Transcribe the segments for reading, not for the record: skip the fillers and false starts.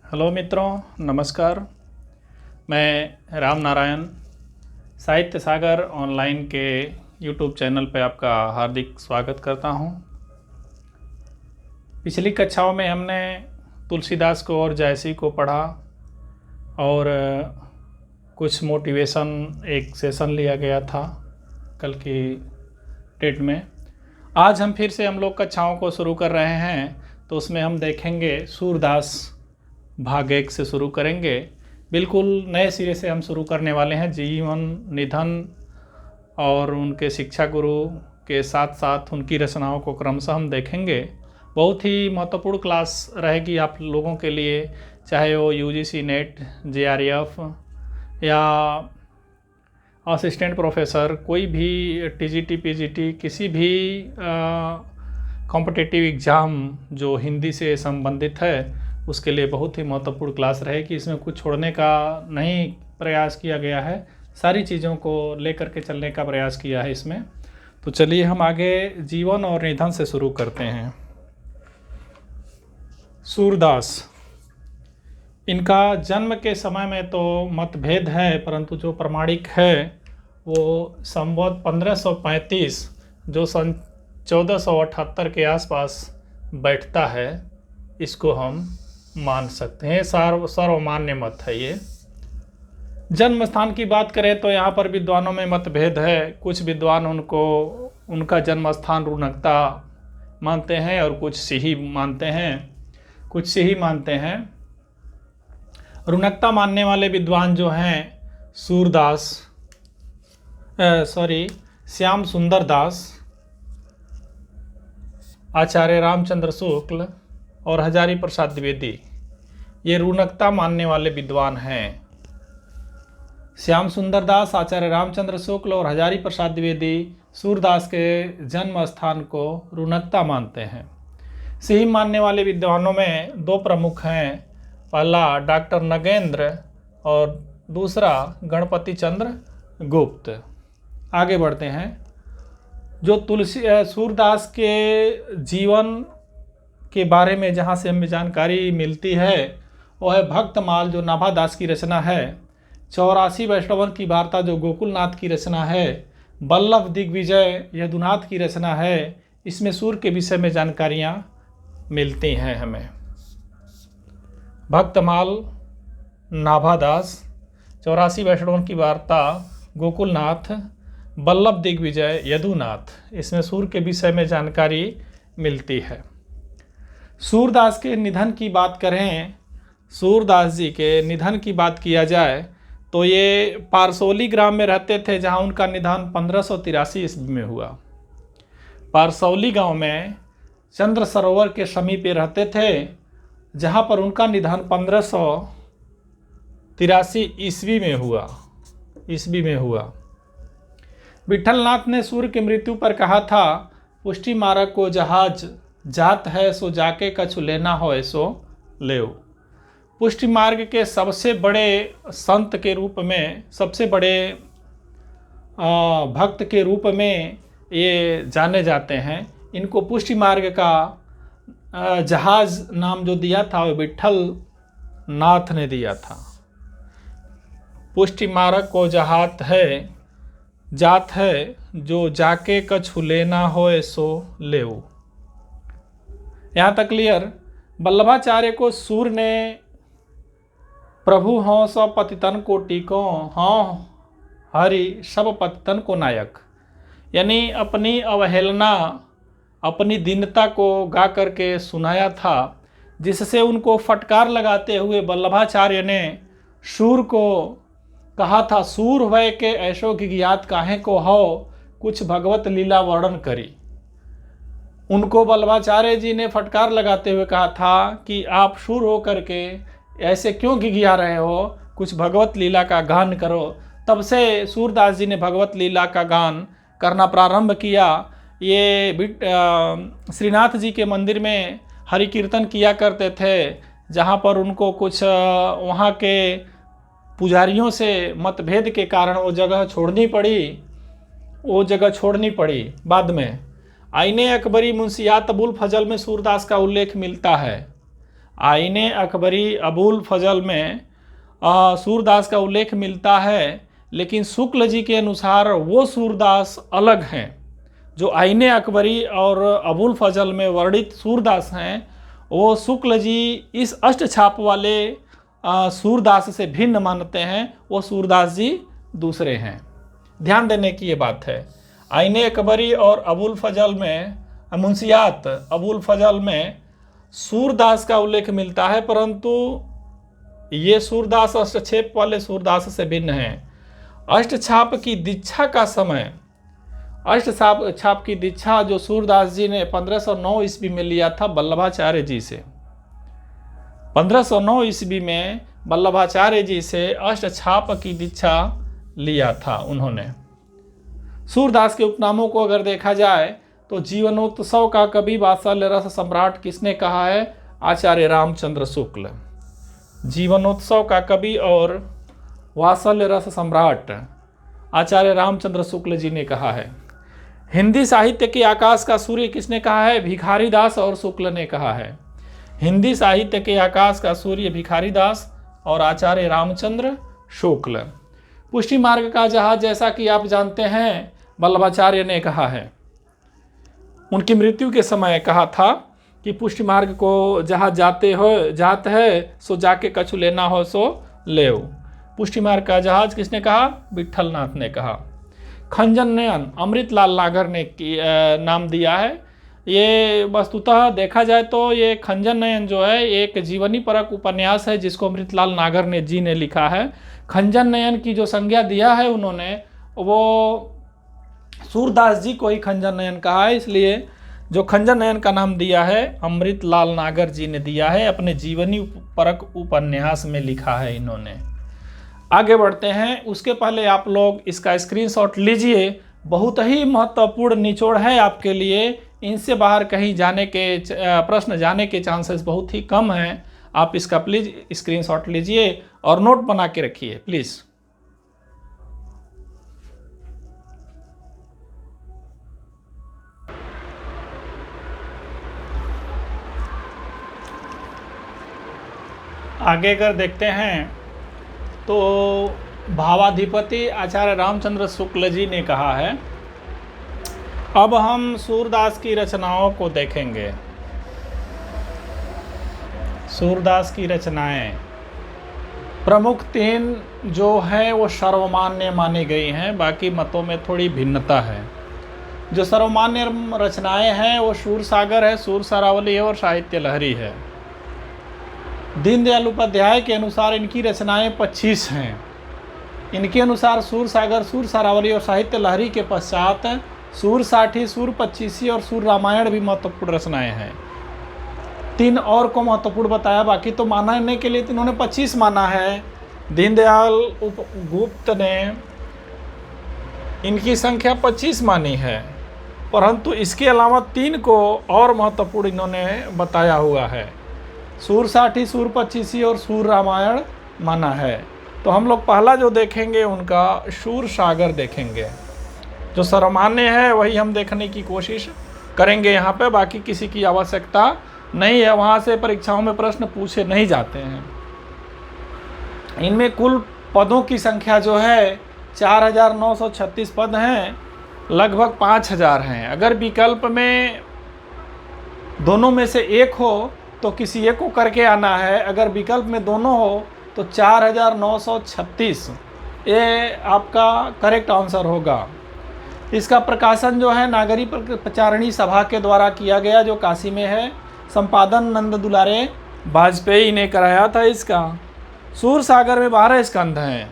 Hello मित्रों, नमस्कार। मैं राम नारायण साहित्य सागर ऑनलाइन के यूट्यूब चैनल पर आपका हार्दिक स्वागत करता हूं। पिछली कक्षाओं में हमने तुलसीदास को और जायसी को पढ़ा और कुछ मोटिवेशन एक सेशन लिया गया था कल की डेट में। आज हम फिर से लोग कक्षाओं को शुरू कर रहे हैं, तो उसमें हम देखेंगे सूरदास भाग 1 से शुरू करेंगे। बिल्कुल नए सिरे से हम शुरू करने वाले हैं। जीवन, निधन और उनके शिक्षा गुरु के साथ साथ उनकी रचनाओं को क्रमशः हम देखेंगे। बहुत ही महत्वपूर्ण क्लास रहेगी आप लोगों के लिए, चाहे वो यूजीसी नेट, जेआरएफ या असिस्टेंट प्रोफेसर, कोई भी टीजीटी, पीजीटी, किसी भी कॉम्पिटिटिव एग्ज़ाम जो हिंदी से संबंधित है उसके लिए बहुत ही महत्वपूर्ण क्लास रहेगी। इसमें कुछ छोड़ने का नहीं प्रयास किया गया है, सारी चीज़ों को लेकर के चलने का प्रयास किया है इसमें। तो चलिए हम आगे जीवन और निधन से शुरू करते हैं। सूरदास, इनका जन्म के समय में तो मतभेद है, परंतु जो प्रमाणिक है वो संवत 1535 जो सन 1478 के आसपास बैठता है, इसको हम मान सकते हैं। सर्वमान्य मत है ये। जन्म स्थान की बात करें तो यहाँ पर विद्वानों में मतभेद है। कुछ विद्वान उनका जन्म स्थान रुनकता मानते हैं और कुछ सिही मानते हैं। रुनकता मानने वाले विद्वान जो हैं श्याम सुंदर दास, आचार्य रामचंद्र शुक्ल और हजारी प्रसाद द्विवेदी, ये रुनकता मानने वाले विद्वान हैं। श्याम सुंदर दास, आचार्य रामचंद्र शुक्ल और हजारी प्रसाद द्विवेदी सूरदास के जन्म स्थान को रुनकता मानते हैं। सही मानने वाले विद्वानों में दो प्रमुख हैं, पहला डॉक्टर नगेंद्र और दूसरा गणपति चंद्र गुप्त। आगे बढ़ते हैं। जो सूरदास के जीवन के बारे में जहाँ से हमें जानकारी मिलती है वो है भक्तमाल, जो नाभादास की रचना है। 84 वैष्णवन की वार्ता जो गोकुलनाथ की रचना है। वल्लभ दिग्विजय यदुनाथ की रचना है। इसमें सूर्य के विषय में जानकारियाँ मिलती हैं हमें। भक्तमाल, नाभादास, 84 वैष्णवन की वार्ता, गोकुलनाथ, वल्लभ दिग्विजय यदुनाथ, इसमें सूर्य के विषय में जानकारी मिलती है। सूरदास के निधन की बात करें, सूरदास जी के निधन की बात किया जाए तो ये पारसौली ग्राम में रहते थे, जहाँ उनका निधन 1583 ईस्वी में हुआ। पारसौली गांव में चंद्र सरोवर के समीप रहते थे, जहाँ पर उनका निधन 1583 ईस्वी में हुआ। विठलनाथ ने सूर्य की मृत्यु पर कहा था, पुष्टि मार्ग को जहाज जात है, सो जाके कछु लेना हो ऐसो लेओ। पुष्टि मार्ग के सबसे बड़े संत के रूप में, सबसे बड़े भक्त के रूप में ये जाने जाते हैं। इनको पुष्टि मार्ग का जहाज नाम जो दिया था वो विठल नाथ ने दिया था। पुष्टि मार्ग को जात है, जो जाके कछु लेना हो ऐसो लेओ। यहाँ तक क्लियर। वल्लभाचार्य को सूर्य ने प्रभु हों सब पतितन को टीको, हों हरि सब पतितन को नायक, यानी अपनी अवहेलना, अपनी दीनता को गा करके सुनाया था, जिससे उनको फटकार लगाते हुए वल्लभाचार्य ने सूर्य को कहा था, सूर भय के ऐसो गिज्ञात काहे को हो, कुछ भगवत लीला वर्णन करी। उनको वल्लभाचार्य जी ने फटकार लगाते हुए कहा था कि आप शूर हो करके ऐसे क्यों गिघिया रहे हो, कुछ भगवत लीला का गान करो। तब से सूरदास जी ने भगवत लीला का गान करना प्रारंभ किया। ये श्रीनाथ जी के मंदिर में हरि कीर्तन किया करते थे, जहाँ पर उनको कुछ वहाँ के पुजारियों से मतभेद के कारण वो जगह छोड़नी पड़ी। बाद में आईने अकबरी मुंशियात अबुल फजल में सूरदास का उल्लेख मिलता है। आईने अकबरी अबुल फजल में सूरदास का उल्लेख मिलता है, लेकिन शुक्ल जी के अनुसार वो सूरदास अलग हैं। जो आईने अकबरी और अबुल फजल में वर्णित सूरदास हैं, वो शुक्ल जी इस अष्ट छाप वाले सूरदास से भिन्न मानते हैं। वो सूरदास जी दूसरे हैं। ध्यान देने की ये बात है। आईने अकबरी और अबुल फजल में, मुंशियात अबुल फजल में सूरदास का उल्लेख मिलता है, परंतु ये सूरदास अष्टछेप वाले सूरदास से भिन्न हैं। अष्टछाप की दीक्षा का समय, अष्टछाप की दीक्षा जो सूरदास जी ने 1509 ईस्वी में लिया था वल्लभाचार्य जी से। 1509 ईस्वी में वल्लभाचार्य जी से अष्टछाप की दीक्षा लिया था उन्होंने। सूरदास के उपनामों को अगर देखा जाए तो जीवनोत्सव का कवि वात्सल्य रस सम्राट किसने कहा है? आचार्य रामचंद्र शुक्ल। जीवनोत्सव का कवि और वात्सल्य रस सम्राट आचार्य रामचंद्र शुक्ल जी ने कहा है। हिंदी साहित्य के आकाश का सूर्य किसने कहा है? भिखारी दास और शुक्ल ने कहा है। हिंदी साहित्य के आकाश का सूर्य भिखारी दास और आचार्य रामचंद्र शुक्ल। पुष्टि मार्ग का जहाज, जैसा कि आप जानते हैं, वल्लभाचार्य ने कहा है। उनकी मृत्यु के समय कहा था कि पुष्टि मार्ग को जहाँ जात है सो जाके कछु लेना हो सो लेओ। पुष्टि मार्ग का जहाज किसने कहा? विट्ठल नाथ ने कहा। खंजन नयन अमृतलाल नागर ने नाम दिया है। ये वस्तुतः देखा जाए तो ये खंजन नयन जो है एक जीवनी परक उपन्यास है जिसको अमृतलाल नागर जी ने लिखा है। खंजन नयन की जो संज्ञा दिया है उन्होंने, वो सूरदास जी को ही खंजन नयन कहा है, इसलिए जो खंजन नयन का नाम दिया है अमृतलाल नागर जी ने दिया है, अपने जीवनी परक उपन्यास में लिखा है इन्होंने। आगे बढ़ते हैं, उसके पहले आप लोग इसका स्क्रीनशॉट लीजिए। बहुत ही महत्वपूर्ण निचोड़ है आपके लिए। इनसे बाहर कहीं जाने के प्रश्न जाने के चांसेस बहुत ही कम हैं। आप इसका प्लीज़ स्क्रीनशॉट लीजिए और नोट बना के रखिए प्लीज़। आगे अगर देखते हैं तो भावाधिपति आचार्य रामचंद्र शुक्ल जी ने कहा है। अब हम सूरदास की रचनाओं को देखेंगे। सूरदास की रचनाएं प्रमुख 3 जो हैं वो सर्वमान्य मानी गई हैं, बाकी मतों में थोड़ी भिन्नता है। जो सर्वमान्य रचनाएं हैं वो सूरसागर है, सूर सारावली है और साहित्य लहरी है। दीनदयाल उपाध्याय के अनुसार इनकी रचनाएं 25 हैं। इनके अनुसार सूर सागर, सूर सारावली और साहित्य लहरी के पश्चात सूर साठी, सूर पच्चीसी और सूर रामायण भी महत्वपूर्ण रचनाएं हैं। 3 और को महत्वपूर्ण बताया, बाकी तो मानने के लिए इन्होंने 25 माना है। दीनदयाल गुप्त ने इनकी संख्या 25 मानी है, परंतु इसके अलावा 3 को और महत्वपूर्ण इन्होंने बताया हुआ है। सूर साठी, सूर पच्चीसी और सूर रामायण माना है। तो हम लोग पहला जो देखेंगे उनका सूर सागर देखेंगे। जो सर्वमान्य है वही हम देखने की कोशिश करेंगे यहाँ पे, बाकी किसी की आवश्यकता नहीं है। वहाँ से परीक्षाओं में प्रश्न पूछे नहीं जाते हैं। इनमें कुल पदों की संख्या जो है 4936 पद हैं, लगभग 5000 हैं। अगर विकल्प में दोनों में से एक हो तो किसी एक को करके आना है। अगर विकल्प में दोनों हो तो 4936 ये आपका करेक्ट आंसर होगा। इसका प्रकाशन जो है नागरी प्रचारणी सभा के द्वारा किया गया, जो काशी में है। संपादन नंद दुलारे वाजपेयी ने कराया था इसका। सूर सागर में 12 स्कंध हैं।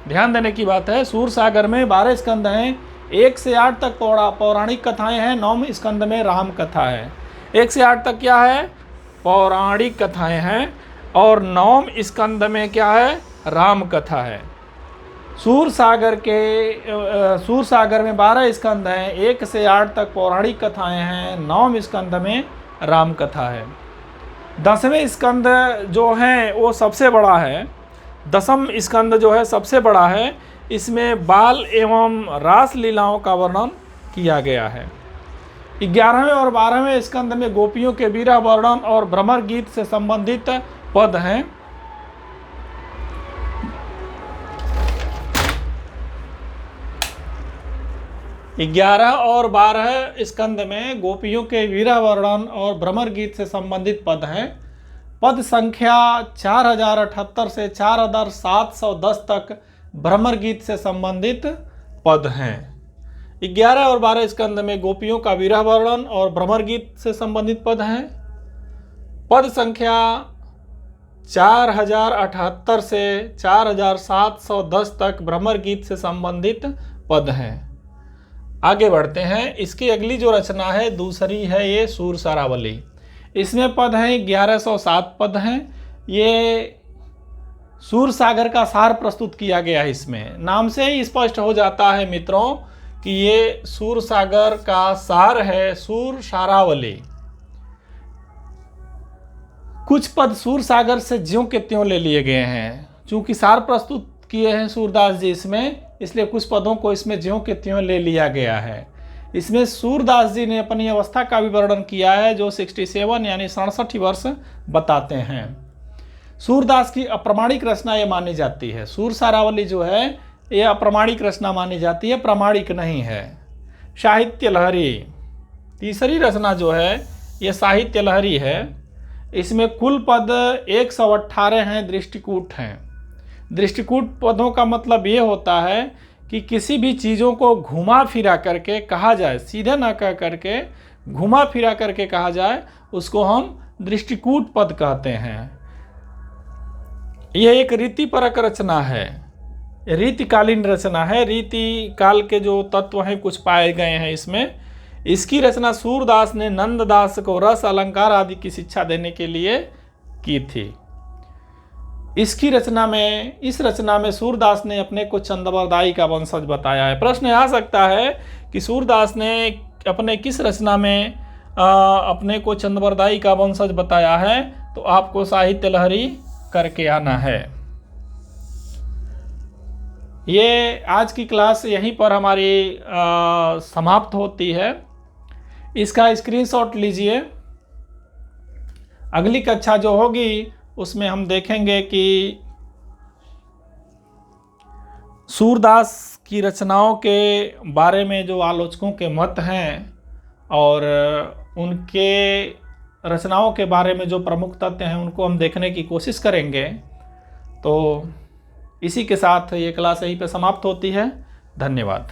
ध्यान देने की बात है, सूर सागर में 12 स्कंध हैं। 1 से 8 तक पौराणिक कथाएं हैं। 9वें स्कंध में राम कथा है। 1 से 8 तक क्या है? पौराणिक कथाएं हैं। और 9वें स्कंध में क्या है? राम कथा है। सूर सागर में 12 स्कंध हैं। 1 से 8 तक पौराणिक कथाएं हैं। 9वें स्कंध में राम कथा है। 10वें स्कंद जो है वो सबसे बड़ा है। 10वां स्कंद जो है सबसे बड़ा है। इसमें बाल एवं रास लीलाओं का वर्णन किया गया है। 11वें और 12वें स्कंद में गोपियों के विरह वर्णन और भ्रमर गीत से संबंधित पद हैं। 11 और 12 स्कंद में गोपियों के विरह वर्णन और भ्रमर गीत से संबंधित पद हैं। पद संख्या 4078 से 4710 तक भ्रमर गीत से संबंधित पद हैं। 11 और 12 स्कंद में गोपियों का विरह वर्णन और भ्रमर गीत से संबंधित पद हैं। पद संख्या 4078 से 4710 तक भ्रमर गीत से संबंधित पद हैं। आगे बढ़ते हैं। इसकी अगली जो रचना है दूसरी है ये सूर सारावली। इसमें पद हैं 1107 पद हैं। ये सूर सागर का सार प्रस्तुत किया गया है। इसमें नाम से ही स्पष्ट हो जाता है मित्रों कि ये सूर सागर का सार है, सूर सारावली। कुछ पद सूर सागर से ज्यों के त्यों ले लिए गए हैं। चूंकि सार प्रस्तुत किए हैं सूरदास जी इसमें, इसलिए कुछ पदों को इसमें ज्यों के त्यों ले लिया गया है। इसमें सूरदास जी ने अपनी अवस्था का भी वर्णन किया है जो 67 यानी 67 वर्ष बताते हैं। सूरदास की अप्रमाणिक रचना ये मानी जाती है। सूर सारावली जो है ये अप्रमाणिक रचना मानी जाती है, प्रमाणिक नहीं है। साहित्य लहरी तीसरी रचना जो है ये साहित्य लहरी है। इसमें कुल पद 118 हैं, दृष्टिकूट हैं। दृष्टिकूट पदों का मतलब ये होता है कि किसी भी चीज़ों को घुमा फिरा करके कहा जाए, सीधे ना कह करके घुमा फिरा करके कहा जाए, उसको हम दृष्टिकूट पद कहते हैं। यह एक रीतिपरक रचना है, रीतिकालीन रचना है। रीति काल के जो तत्व हैं कुछ पाए गए हैं इसमें। इसकी रचना सूरदास ने नंददास को रस अलंकार आदि की शिक्षा देने के लिए की थी। इस रचना में सूरदास ने अपने को चंद्रवरदाई का वंशज बताया है। प्रश्न आ सकता है कि सूरदास ने अपने किस रचना में अपने को चंद्रवरदाई का वंशज बताया है, तो आपको साहित्य लहरी करके आना है। ये आज की क्लास यहीं पर हमारी समाप्त होती है। इसका स्क्रीनशॉट लीजिए। अगली कक्षा जो होगी उसमें हम देखेंगे कि सूरदास की रचनाओं के बारे में जो आलोचकों के मत हैं और उनके रचनाओं के बारे में जो प्रमुख तथ्य हैं उनको हम देखने की कोशिश करेंगे। तो इसी के साथ ये क्लास यहीं पे समाप्त होती है। धन्यवाद।